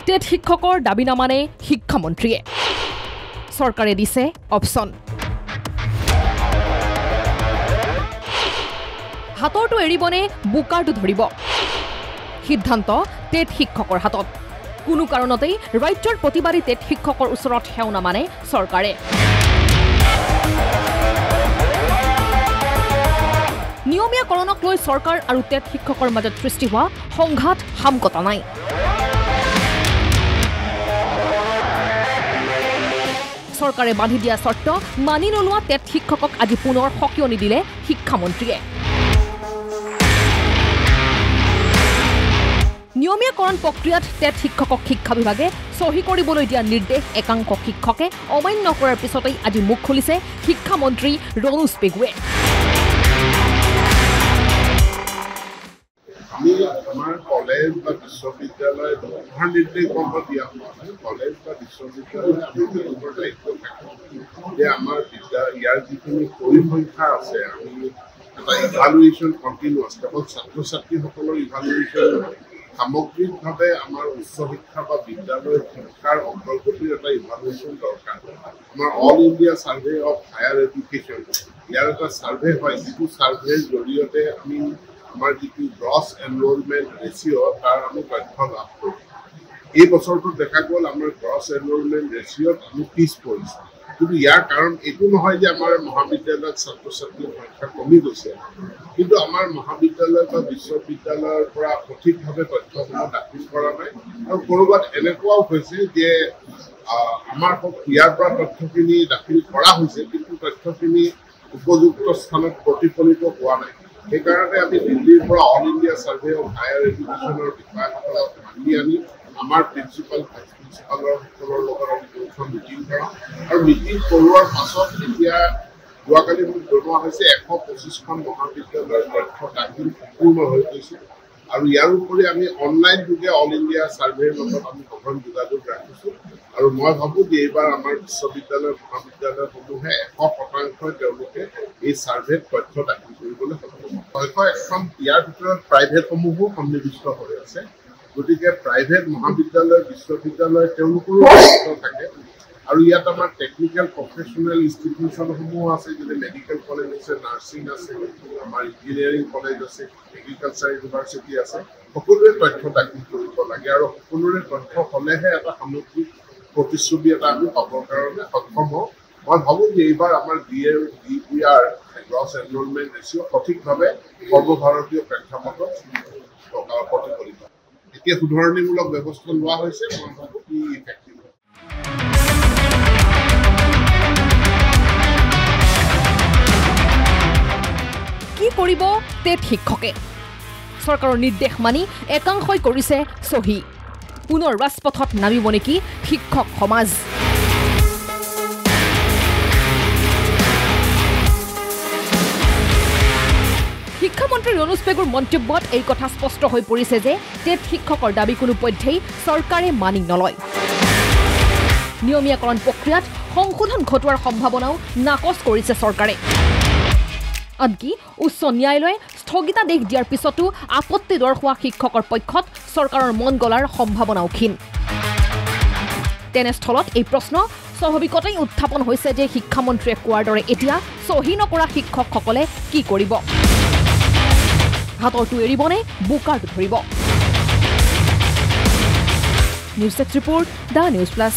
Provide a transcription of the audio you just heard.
TET শিক্ষকৰ দাবী নামানে শিক্ষামন্ত্ৰীয়ে চৰকাৰে দিছে অপচন হাতৰটো এৰিবনে বুকাৰটো ধৰিব সিদ্ধান্ত টেট শিক্ষকৰ হাতত কোনো কাৰণতেই ৰাজ্যৰ প্ৰতিবাদী টেট শিক্ষকৰ ওচৰত হেও নামানে চৰকাৰে নিয়মীয়াকৰণক লৈ চৰকাৰ আৰু টেট শিক্ষকৰ মাজত সৃষ্টি হোৱা সংঘাত হামকটা নাই চৰকাৰে বান্ধি দিয়া চৰ্ত মানি নোলোৱা টেট শিক্ষকক আজি পুনৰ সকিয়নি দিলে শিক্ষামন্ত্ৰীয়ে নিয়মীয়াকৰণ প্ৰক্ৰিয়াত টেট শিক্ষকক শিক্ষা বিভাগে সহি কৰিবলৈ দিয়া নিৰ্দেশ একাংশ শিক্ষকে অমান্য কৰাৰ পিছতেই আজি মুখ খুলিছে শিক্ষামন্ত্ৰী ৰণোজ পেগুৱে আমাৰ কলেজ বা বিশ্ববিদ্যালয় নিৰ্দেশ বন্ধ দিয়া কলেজ বা বিশ্ববিদ্যালয় যে আমাৰ ইয়াৰ যিখিনি পৰিসংখ্যা আছে আমি এটা ইভালুৱেশ্যন কণ্টিনিউৱাছ কেৱল ছাত্ৰ ছাত্ৰীসকলৰ ইভালুৱেশ্যন সামগ্ৰিকভাৱে আমাৰ উচ্চ শিক্ষা বা বিদ্যালয় শিক্ষাৰ অগ্ৰগতিৰ এটা ইভালুৱেশ্যন দৰকাৰ আমাৰ all India survey of higher education ইয়াৰ এটা ছাৰ্ভে হয় যিটো ছাৰ্ভেৰ জৰিয়তে আমি আমাৰ যিটো গ্ৰছ এনৰলমেণ্ট ৰেচিঅ' তাৰ আমি তথ্য লাভ কৰোঁ এই বছৰটোত দেখা গ'ল আমাৰ গ্ৰছ এনৰলমেণ্ট ৰেচিঅ'ত আমি পিছ পৰিছোঁ কিন্তু ইয়াৰ কাৰণ এইটো নহয় যে আমাৰ মহাবিদ্যালয়ত ছাত্ৰ ছাত্ৰীৰ সংখ্যা কমি গৈছে কিন্তু আমাৰ মহাবিদ্যালয় বা বিশ্ববিদ্যালয়ৰ পৰা সঠিকভাৱে তথ্যসমূহ দাখিল কৰা নাই আৰু ক'ৰবাত এনেকুৱাও হৈছে যে আমাৰ ইয়াৰ পৰা তথ্যখিনি দাখিল কৰা হৈছে কিন্তু তথ্যখিনি উপযুক্ত স্থানত প্ৰতিফলিত হোৱা নাই সেইকাৰণে আমি দিল্লীৰ পৰা all India survey of higher এডুকেশ্যনৰ বিষয়াসকলক মানি আনি আমাৰ প্ৰিন্সিপাল ভাইচ প্ৰিন্সিপালসকলৰ লগত আমি দুখন মিটিং কৰাওঁ আৰু মিটিং কৰোৱাৰ পাছত এতিয়া যোৱাকালি মোক জনোৱা হৈছে 125খন মহাবিদ্যালয়ৰ তথ্য দাখিল সম্পূৰ্ণ হৈ গৈছে আৰু ইয়াৰ উপৰি আমি অনলাইন যোগে অল ইণ্ডিয়া ছাৰ্ভেৰ লগত আমি সঘন যোগাযোগ ৰাখিছোঁ আৰু মই ভাবোঁ যে এইবাৰ আমাৰ বিশ্ববিদ্যালয় মহাবিদ্যালয়সমূহে 100% তেওঁলোকে এই ছাৰ্ভেত তথ্য দাখিল কৰিবলৈ সক্ষম এখন ইয়াৰ ভিতৰত প্ৰাইভেটসমূহো সন্নিৱিষ্ট হৈ আছে গতিকে প্ৰাইভেট মহাবিদ্যালয় বিশ্ববিদ্যালয় তেওঁলোকৰো তথ্য থাকে আৰু ইয়াত আমাৰ টেকনিকেল প্ৰফেচনেল ইনষ্টিটিউশ্যনসমূহ আছে যেনে মেডিকেল কলেজ আছে নাৰ্ছিং আছে আমাৰ ইঞ্জিনিয়াৰিং কলেজ আছে এগ্ৰিকালচাৰ ইউনিভাৰ্চিটি আছে সকলোৰে তথ্য দাখিল কৰিব লাগে আৰু সকলোৰে তথ্য হ'লেহে এটা সামগ্ৰিক প্ৰতিচ্ছবি এটা আমি পাবৰ কাৰণে সক্ষম হওঁ মই ভাবোঁ যে এইবাৰ আমাৰ DPR গ্ৰছ এনৰলমেণ্ট ৰেচিঅ' সঠিকভাৱে সৰ্বভাৰতীয় প্ৰেক্ষাপটত প্ৰতিফলিত এতিয়া শুধৰণিমূলক ব্যৱস্থা লোৱা হৈছে মই ভাবোঁ ই ইফেক্টিভ কি কৰিব টেট শিক্ষকে চৰকাৰৰ নিৰ্দেশ মানি একাংশই কৰিছে সহি পুনৰ ৰাজপথত নামিব নেকি শিক্ষক সমাজ শিক্ষামন্ত্ৰী ৰণোজ পেগুৰ মন্তব্যত এই কথা স্পষ্ট হৈ পৰিছে যে টেট শিক্ষকৰ দাবী কোনো পধ্যেই চৰকাৰে মানি নলয় নিয়মীয়াকৰণ প্ৰক্ৰিয়াত সংশোধন ঘটোৱাৰ সম্ভাৱনাও নাকচ কৰিছে চৰকাৰে আনকি উচ্চ ন্যায়ালয়ে স্থগিতাদেশ দিয়াৰ পিছতো আপত্তি দৰ্শোৱা শিক্ষকৰ পক্ষত চৰকাৰৰ মন গলাৰ সম্ভাৱনাও ক্ষীণ তেনেস্থলত এই প্ৰশ্ন স্বাভাৱিকতেই উত্থাপন হৈছে যে শিক্ষামন্ত্ৰীয়ে কোৱাৰ দৰে এতিয়া সহি নকৰা শিক্ষকসকলে কি কৰিব হাতৰটো এৰিবনে বুকাৰটো ধৰিব news desk report the news plus